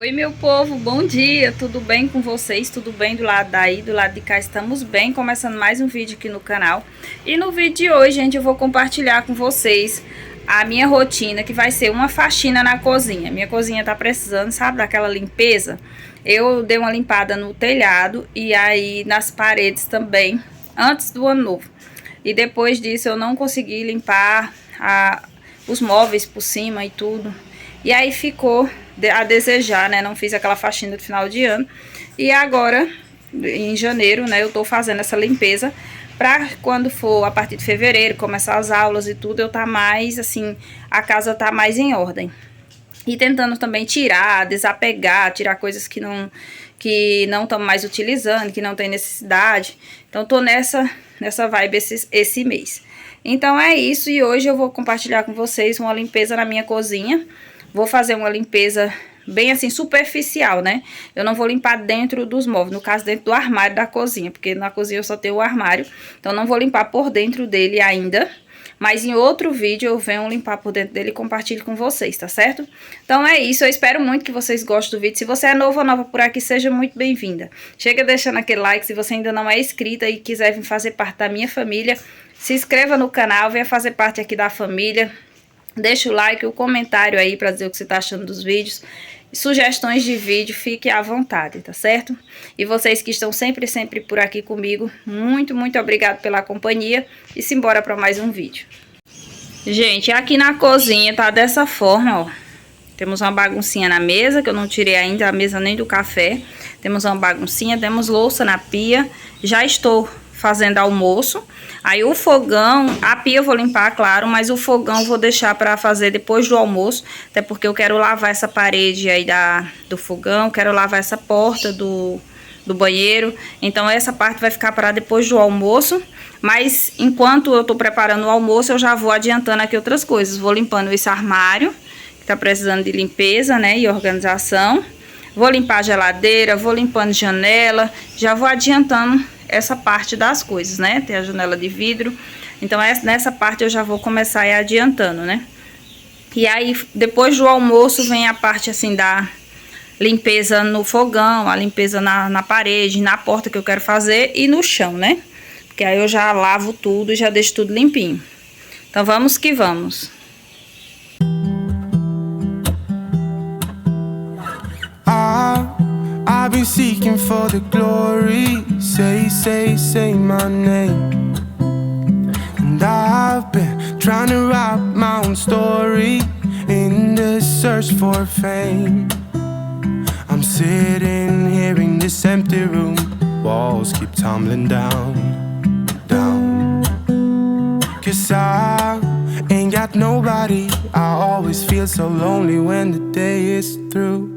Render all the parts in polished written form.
Oi, meu povo, bom dia, tudo bem com vocês? Tudo bem do lado daí, do lado de cá estamos bem, começando mais um vídeo aqui no canal. E no vídeo de hoje, gente, eu vou compartilhar com vocês a minha rotina, que vai ser uma faxina na cozinha. Minha cozinha tá precisando, sabe, daquela limpeza. Eu dei uma limpada no telhado e aí nas paredes também, antes do ano novo. E depois disso eu não consegui limpar os móveis por cima e tudo. E aí ficou a desejar, né? Não fiz aquela faxina do final de ano. E agora, em janeiro, né? Eu tô fazendo essa limpeza pra quando for a partir de fevereiro, começar as aulas e tudo, eu tá mais, assim, a casa tá mais em ordem. E tentando também tirar, desapegar, tirar coisas que não estamos mais utilizando, que não tem necessidade. Então, tô nessa vibe esse mês. Então, é isso. E hoje eu vou compartilhar com vocês uma limpeza na minha cozinha. Vou fazer uma limpeza bem assim, superficial, né? Eu não vou limpar dentro dos móveis, no caso dentro do armário da cozinha, porque na cozinha eu só tenho o armário. Então não vou limpar por dentro dele ainda, mas em outro vídeo eu venho limpar por dentro dele e compartilho com vocês, tá certo? Então é isso, eu espero muito que vocês gostem do vídeo. Se você é novo ou nova por aqui, seja muito bem-vinda. Chega deixando aquele like, se você ainda não é inscrita e quiser vir fazer parte da minha família, se inscreva no canal, venha fazer parte aqui da família. Deixa o like, o comentário aí pra dizer o que você tá achando dos vídeos. Sugestões de vídeo, fique à vontade, tá certo? E vocês que estão sempre por aqui comigo, muito obrigado pela companhia. E simbora pra mais um vídeo. Gente, aqui na cozinha tá dessa forma, ó. Temos uma baguncinha na mesa, que eu não tirei ainda a mesa nem do café. Temos uma baguncinha, temos louça na pia. Já estou fazendo almoço. Aí o fogão, a pia eu vou limpar, claro, mas o fogão eu vou deixar para fazer depois do almoço, até porque eu quero lavar essa parede aí do fogão, quero lavar essa porta do banheiro, então essa parte vai ficar para depois do almoço. Mas enquanto eu tô preparando o almoço, eu já vou adiantando aqui outras coisas. Vou limpando esse armário, que tá precisando de limpeza, né, e organização. Vou limpar a geladeira, vou limpando janela, já vou adiantando essa parte das coisas, né? Tem a janela de vidro. Então, nessa parte eu já vou começar aí adiantando, né? E aí, depois do almoço, vem a parte, assim, da limpeza no fogão, a limpeza na parede, na porta que eu quero fazer e no chão, né? Porque aí eu já lavo tudo e já deixo tudo limpinho. Então, vamos que vamos. I've been seeking for the glory. Say my name. And I've been trying to write my own story in the search for fame. I'm sitting here in this empty room. Walls keep tumbling down. 'Cause I ain't got nobody. I always feel so lonely when the day is through.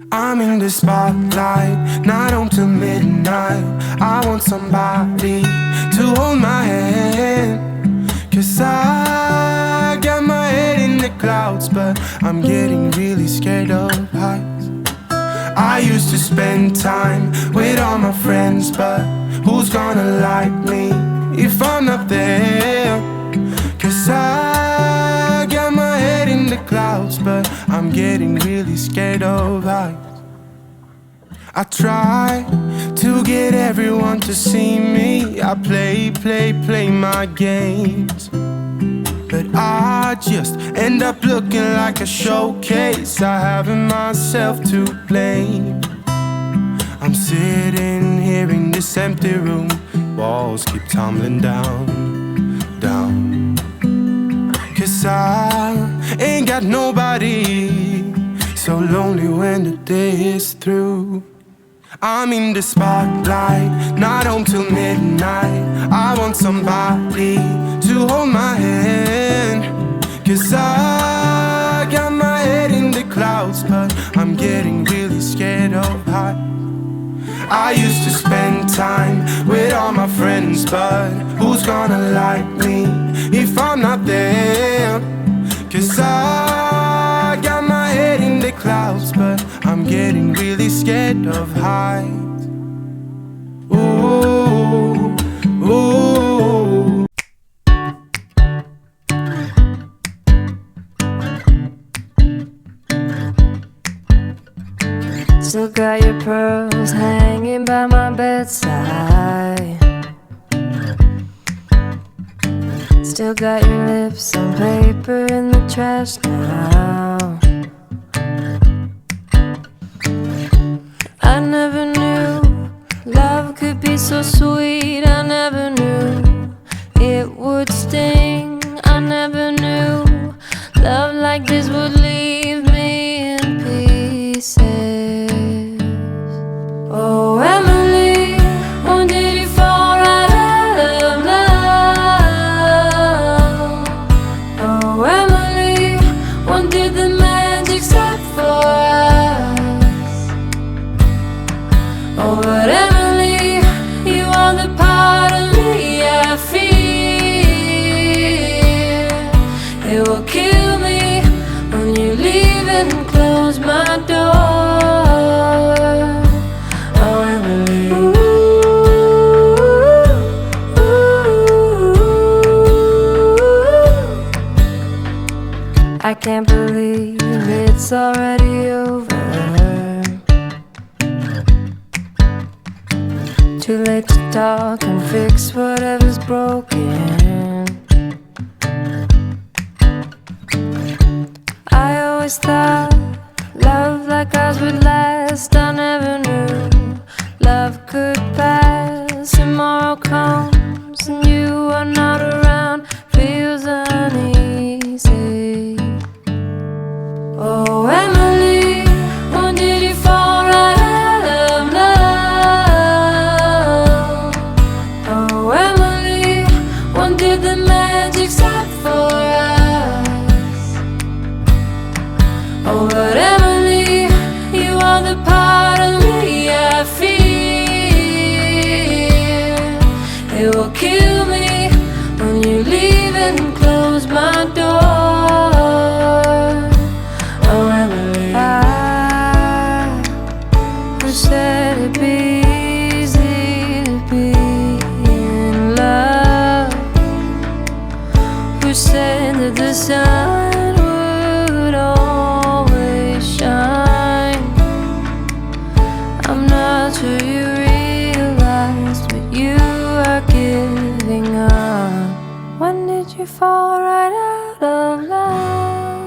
I'm in the spotlight, not on till midnight. I want somebody to hold my hand. 'Cause I got my head in the clouds, but I'm getting really scared of heights. I used to spend time with all my friends, but who's gonna like me if I'm not there? 'Cause I got my head in the clouds, but I'm getting really scared of heights. I try to get everyone to see me. I play my games, but I just end up looking like a showcase. I haven't myself to blame. I'm sitting here in this empty room. Walls keep tumbling down. 'Cause I ain't got nobody. So lonely when the day is through. I'm in the spotlight, not home till midnight. I want somebody to hold my hand. 'Cause I got my head in the clouds, but I'm getting really scared of heights. I used to spend time with all my friends, but who's gonna like me if I'm not there? 'Cause I got my head in the clouds, but I'm getting really scared of heights. Ooh, ooh. Still got your pearls hanging by my bedside. Still got your lips on paper in the trash now. I never knew love could be so sweet. I never knew it would sting. I never knew love like this would leave me in pieces. Oh, Emily, when did you fall right out of love? Oh, Emily, when did the magic stop for us? Oh, but Emily, you are the part of me I fear. It will kill me when you leave and close my door. Oh, Emily. I can't believe it's already over. Too late to talk and fix whatever's broken. I always thought love like ours would last. I never knew love could pass. Tomorrow comes and you are not around. Feels uneasy. Oh, Emily, when did you fall right out of love? Oh, Emily, when did the magic stop for us? Oh, but Emily, you are the part of me I fear. It will kill me when you leave and close my door. Oh, Emily, I wish that it'd be easy to be in love. Who said that the sun would always shine? I'm not sure you realize, but you are giving up. When did you fall right out of love?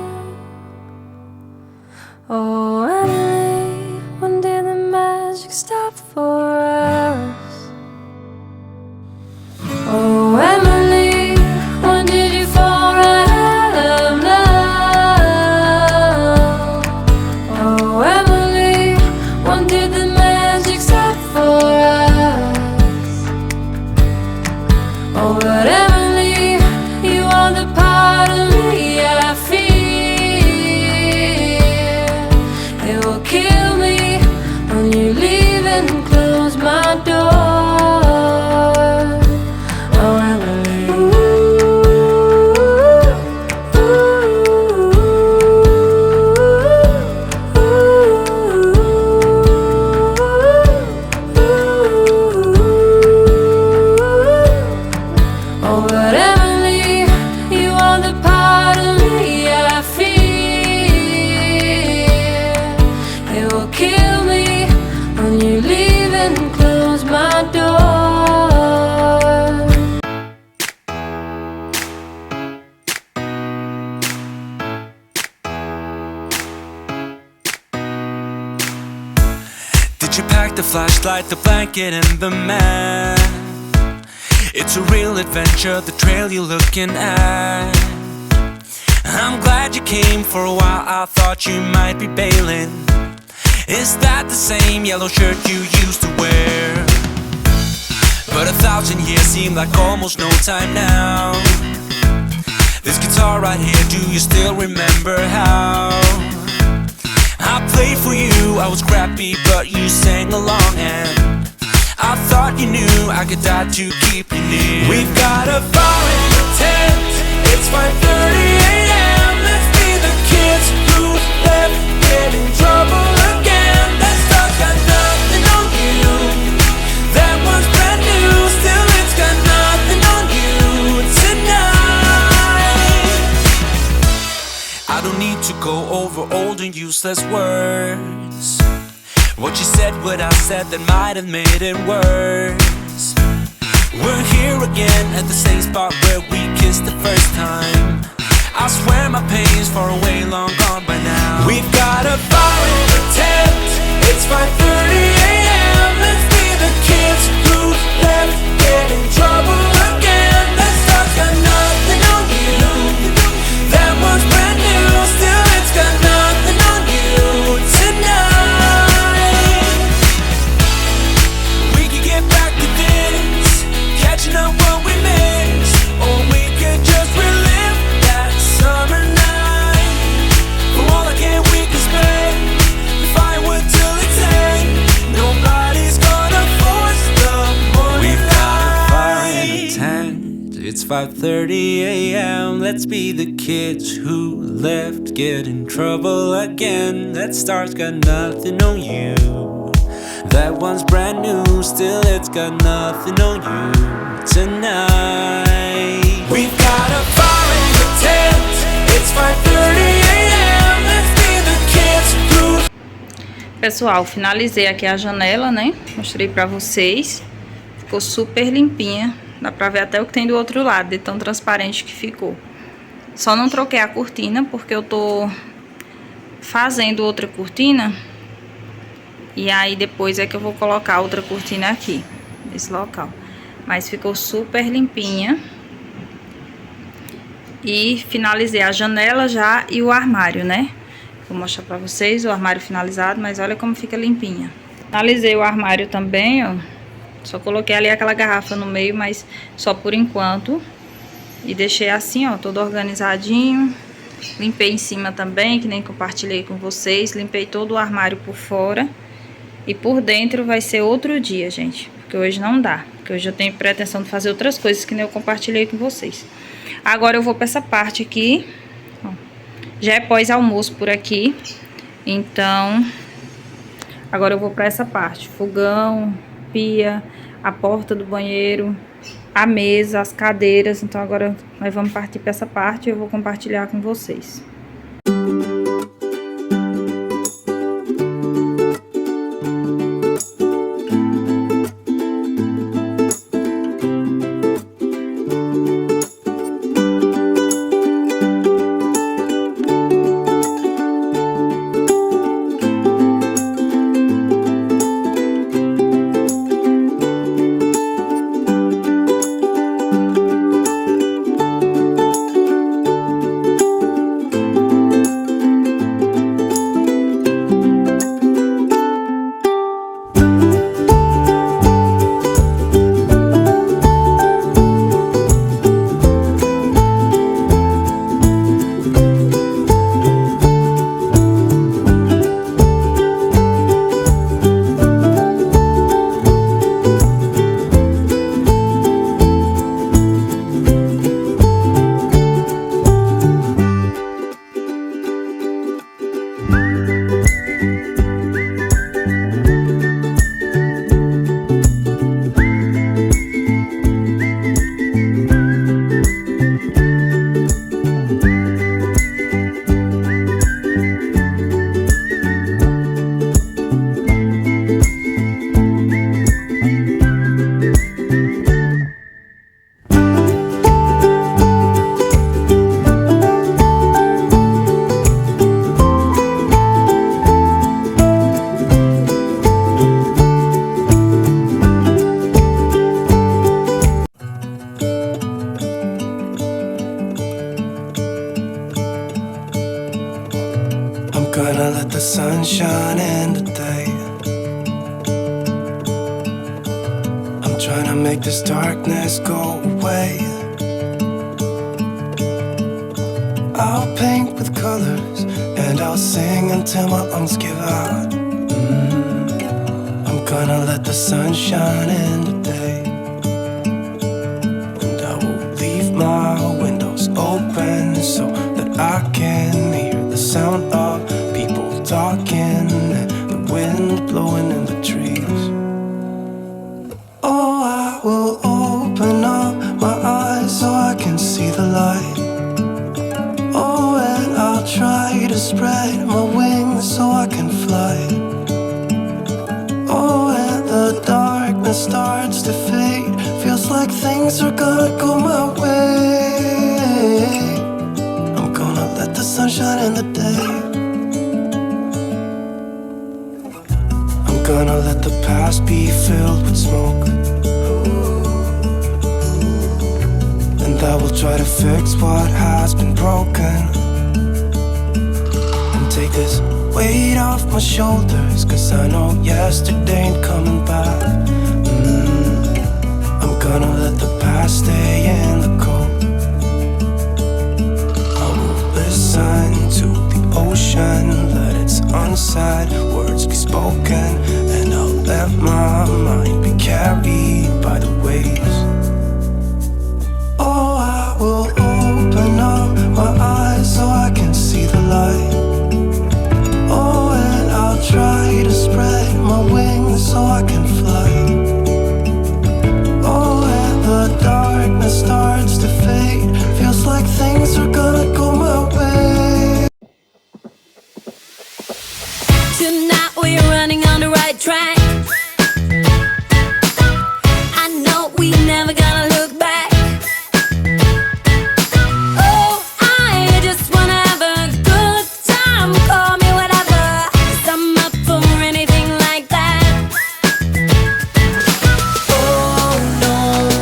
Oh, Emily, when did the magic stop for us? Oh, Emily, when did you fall right out of love? Oh, Emily, when did the magic stop for us? Oh, but Emily, you are the part of me I fear. It will kill me when you leave and close my door. Oh, Emily. Oh, but Emily, you are the part of me I fear. It will kill me when you leave and close my door. Did you pack the flashlight, the blanket, and the map? It's a real adventure, the trail you're looking at. I'm glad you came. For a while I thought you might be bailing. Is that the same yellow shirt you used to wear? But 1,000 years seem like almost no time now. This guitar right here, do you still remember how I played for you? I was crappy but you sang along, and I thought you knew I could die to keep you near. We've got a bar in the tent, it's 5:30 a.m. Let's be the kids who left, get in trouble again. That stuff got nothing on you, that was brand new. Still it's got nothing on you tonight. I don't need to go over old and useless words. What you said, what I said, that might have made it worse. We're here again at the same spot where we kissed the first time. I swear my pain's far away, long gone by now. We've got a fire in the tent. It's 5:30 a.m. Let's be the kids who left, get in trouble again. That stuff's got nothing on you. That one's brand new, still it's got nothing on you tonight. We could get back to this, catching up what we missed, or we could just relive that summer night. For all I care we can spend the firewood till it's end. Nobody's gonna force the morning. We've got a fire in the tent. It's 5:30 a.m. Let's be the kids who left, get in trouble again. That star's got nothing on you. That one's brand new, still it's got nothing on you tonight. We've got a fire in the tent. It's 5:30 a.m. Let's be the kids who... Pessoal, finalizei aqui a janela, né? Mostrei pra vocês. Ficou super limpinha. Dá pra ver até o que tem do outro lado, de tão transparente que ficou. Só não troquei a cortina, porque eu tô fazendo outra cortina. E aí depois é que eu vou colocar outra cortina aqui, nesse local. Mas ficou super limpinha. E finalizei a janela já e o armário, né? Vou mostrar pra vocês o armário finalizado, mas olha como fica limpinha. Finalizei o armário também, ó. Só coloquei ali aquela garrafa no meio, mas só por enquanto. E deixei assim, ó, todo organizadinho. Limpei em cima também, que nem compartilhei com vocês. Limpei todo o armário por fora. E por dentro vai ser outro dia, gente. Porque hoje não dá. Porque hoje eu tenho pretensão de fazer outras coisas que nem eu compartilhei com vocês. Agora eu vou pra essa parte aqui. Ó, já é pós-almoço por aqui. Então, agora eu vou pra essa parte. Fogão, pia, a porta do banheiro, a mesa, as cadeiras. Então agora nós vamos partir para essa parte e eu vou compartilhar com vocês. Gonna let the sun shine in today. I'm trying to make this darkness go away. I'll paint with colors and I'll sing until my lungs give out. I'm gonna let the sun shine in today. And I will leave my windows open so that I can hear the sound of people talking and the wind blowing in the trees. Oh, I will open up my eyes so I can see the light. Oh, and I'll try to spread my wings so I can fly. things are gonna go my way. I'm gonna let the sun shine in the day. I'm gonna let the past be filled with smoke, and I will try to fix what has been broken, and take this weight off my shoulders, 'cause I know yesterday ain't coming back. I'm gonna let the past stay in the cold. I will listen to the ocean, let its unsaid words be spoken, and I'll let my mind be carried by the waves. Oh, I will open up my eyes so I can see the light. Oh, and I'll try to spread my wings so I can fly. Oh, and the darkness starts to fade, feels like things are gonna go my way. Tonight we're running on the right track. I know we never gonna look back. Oh, I just wanna have a good time. Call me whatever, 'cause I'm up for anything like that. Oh no,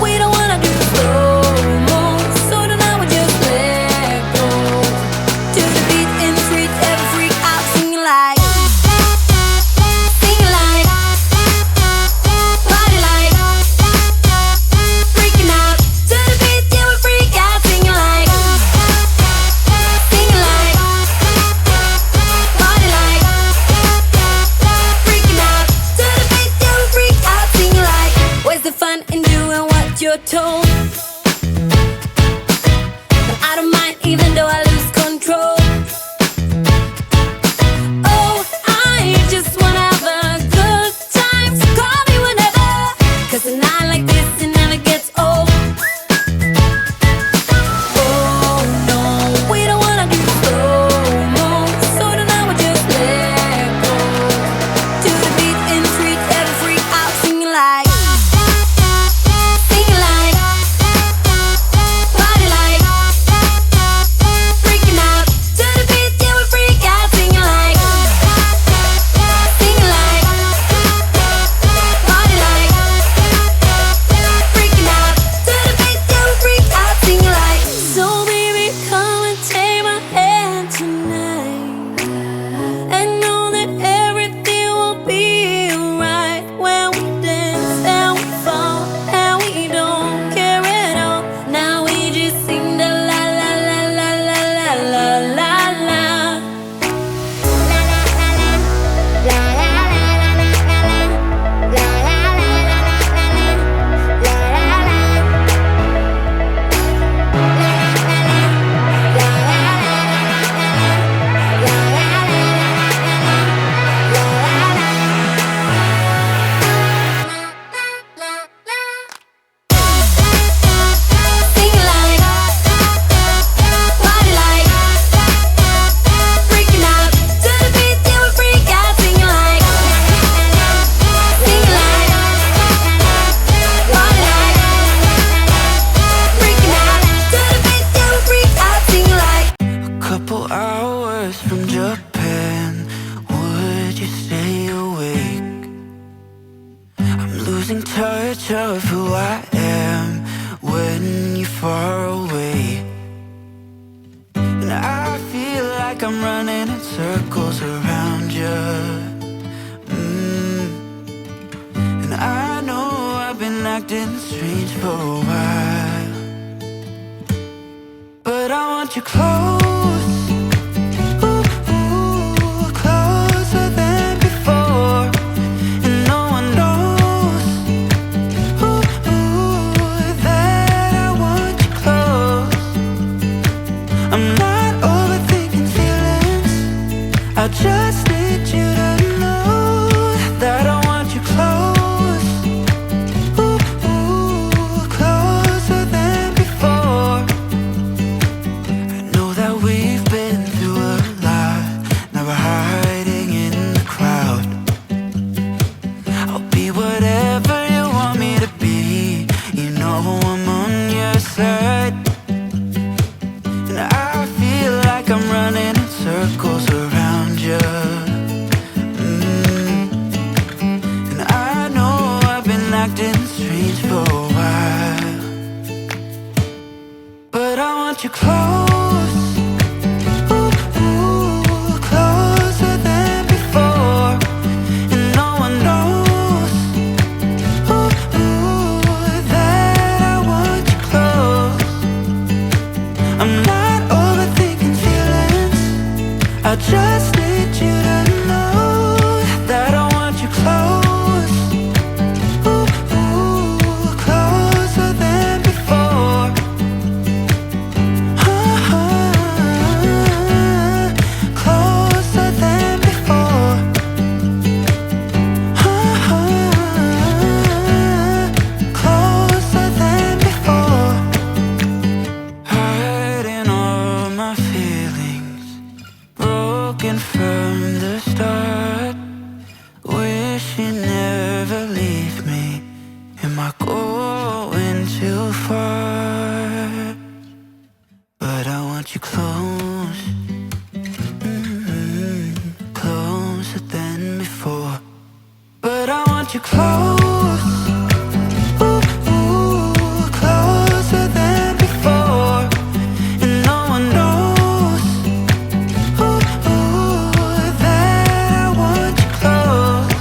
we don't wanna do slow-mo, so tonight we just let go. To the beat in the street, every freak out singing like, singing like, party like, freaking out. To the beat, yeah, we freak out singing like, singing like, party like, freaking out. To the beat, yeah, we freak out singing like. Where's the fun in doing what you're told? But I don't mind even though I lose control. Oh, I just wanna have a good time, so call me whenever, 'cause a night like this, it never gets old. Oh no, we don't wanna do slow-mo, so tonight we just let go. To the beat in the street, every freak out singing like, singing like, party like, freaking out. To the beat, yeah, we freak out singing like, singing like, party like, freaking out. To the beat, yeah, we freak out singing like. So baby, come and take my hand tonight, and know that everything will be alright when we dance and we fall and we don't care at all. Now we just sing the la la la la la la la la la. Singing like, party like, freaking out. To the beat, yeah, we freak out singing like, singing like, party like, freaking out. To the beat, yeah, we freak out singing like. A couple hours from Japan, would you stay awake? I'm losing touch of who I am when you're far away, and I feel like I'm running in circles around you. And I know I've been acting strange for a while, but I want you close. Ooh, ooh, closer than before, and no one knows. Ooh, ooh, that I want you close. I'm not overthinking feelings, I just need you to know that I want you close. Ooh, ooh, closer than before. I know that we want you close. Ooh, ooh, closer than before. And no one knows. Ooh, ooh, that I want you close. I'm not overthinking feelings. I just need you to know that I want you close. Ooh, ooh, closer than before. Closer than before. Closer than before. Hiding all my feelings, broken from the start. Wish you never leave me. Am I going too far? But I want you close, closer than before. But I want you close, ooh, ooh, closer than before. And no one knows, ooh, ooh, that I want you close.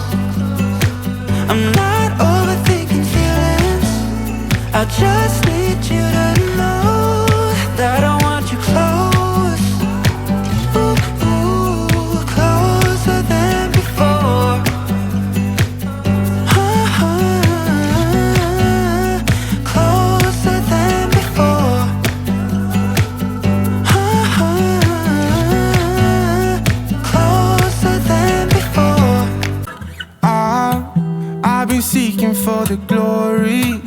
I'm not overthinking feelings. I just need you to know that I want you close. Ooh, ooh, closer than before. Closer than before. Closer than before. I've been seeking for the glory.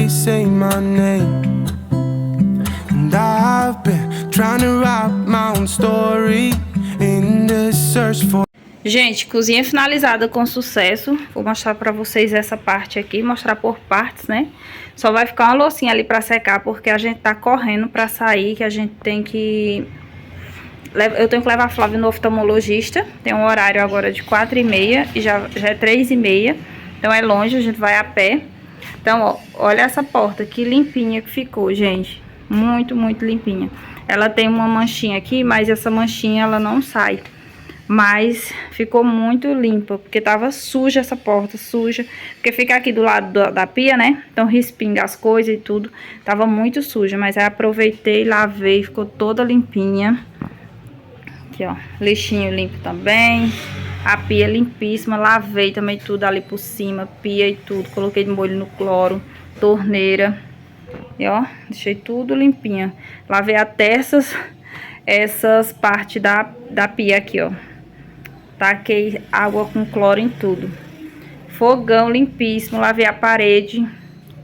Say my name. And I've been trying to write my own story in the search for. Gente, cozinha finalizada com sucesso. Vou mostrar pra vocês essa parte aqui, mostrar por partes, né? Só vai ficar uma loucinha ali pra secar, porque a gente tá correndo pra sair, que a gente tem que... Eu tenho que levar a Flávia no oftalmologista. Tem um horário agora de 4h30 e já é 3h30. Então é longe, a gente vai a pé. Então, ó, olha essa porta, que limpinha que ficou, gente. Muito, muito limpinha. Ela tem uma manchinha aqui, mas essa manchinha ela não sai. Mas ficou muito limpa, porque tava suja essa porta, suja. Porque fica aqui do lado da pia, né? Então respinga as coisas e tudo. Tava muito suja, mas aí aproveitei, lavei, ficou toda limpinha. Aqui, ó, lixinho limpo também. A pia limpíssima, lavei também tudo ali por cima, pia e tudo. Coloquei de molho no cloro, torneira. E ó, deixei tudo limpinha. Lavei até essas partes da pia aqui, ó. Taquei água com cloro em tudo. Fogão limpíssimo, lavei a parede.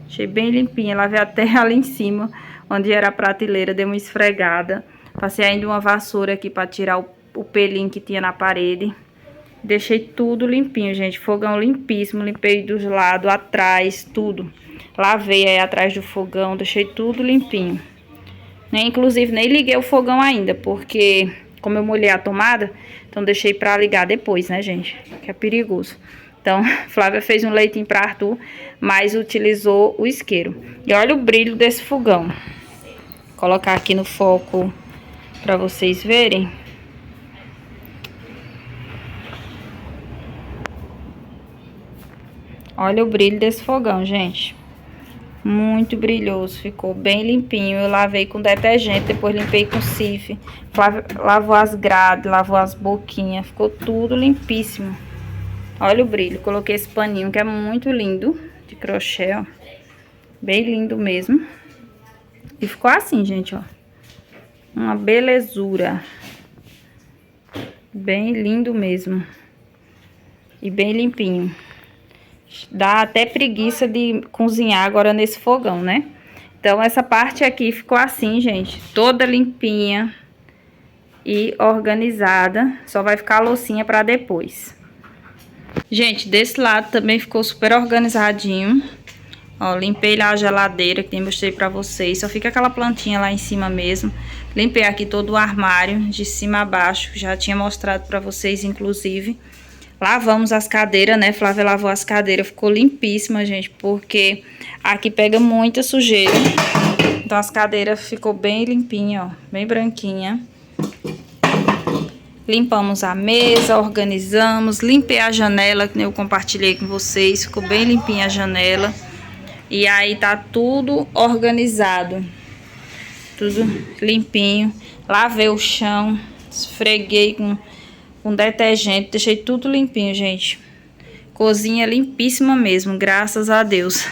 Achei bem limpinha, lavei até ali em cima, onde era a prateleira, dei uma esfregada. Passei ainda uma vassoura aqui para tirar o pelinho que tinha na parede. Deixei tudo limpinho, gente. Fogão limpíssimo, limpei dos lados, atrás, tudo. Lavei aí atrás do fogão, deixei tudo limpinho. Inclusive, nem liguei o fogão ainda, porque como eu molhei a tomada, então deixei pra ligar depois, né, gente? Que é perigoso. Então, Flávia fez um leitinho pra Arthur, mas utilizou o isqueiro. E olha o brilho desse fogão. Vou colocar aqui no foco pra vocês verem. Olha o brilho desse fogão, gente. Muito brilhoso, ficou bem limpinho. Eu lavei com detergente, depois limpei com sif. Lavou as grades, lavou as boquinhas, ficou tudo limpíssimo. Olha o brilho, coloquei esse paninho que é muito lindo, de crochê, ó. Bem lindo mesmo. E ficou assim, gente, ó. Uma belezura. Bem lindo mesmo. E bem limpinho. Dá até preguiça de cozinhar agora nesse fogão, né? Então, essa parte aqui ficou assim, gente. Toda limpinha e organizada. Só vai ficar a loucinha pra depois. Gente, desse lado também ficou super organizadinho. Ó, limpei lá a geladeira, que eu mostrei pra vocês. Só fica aquela plantinha lá em cima mesmo. Limpei aqui todo o armário, de cima a baixo. Já tinha mostrado pra vocês, inclusive. Lavamos as cadeiras, né? Flávia lavou as cadeiras, ficou limpíssima, gente, porque aqui pega muita sujeira. Então as cadeiras ficou bem limpinha, ó, bem branquinha. Limpamos a mesa, organizamos, limpei a janela, que eu compartilhei com vocês, ficou bem limpinha a janela. E aí tá tudo organizado, tudo limpinho. Lavei o chão, esfreguei com detergente, deixei tudo limpinho, gente. Cozinha limpíssima mesmo, graças a Deus.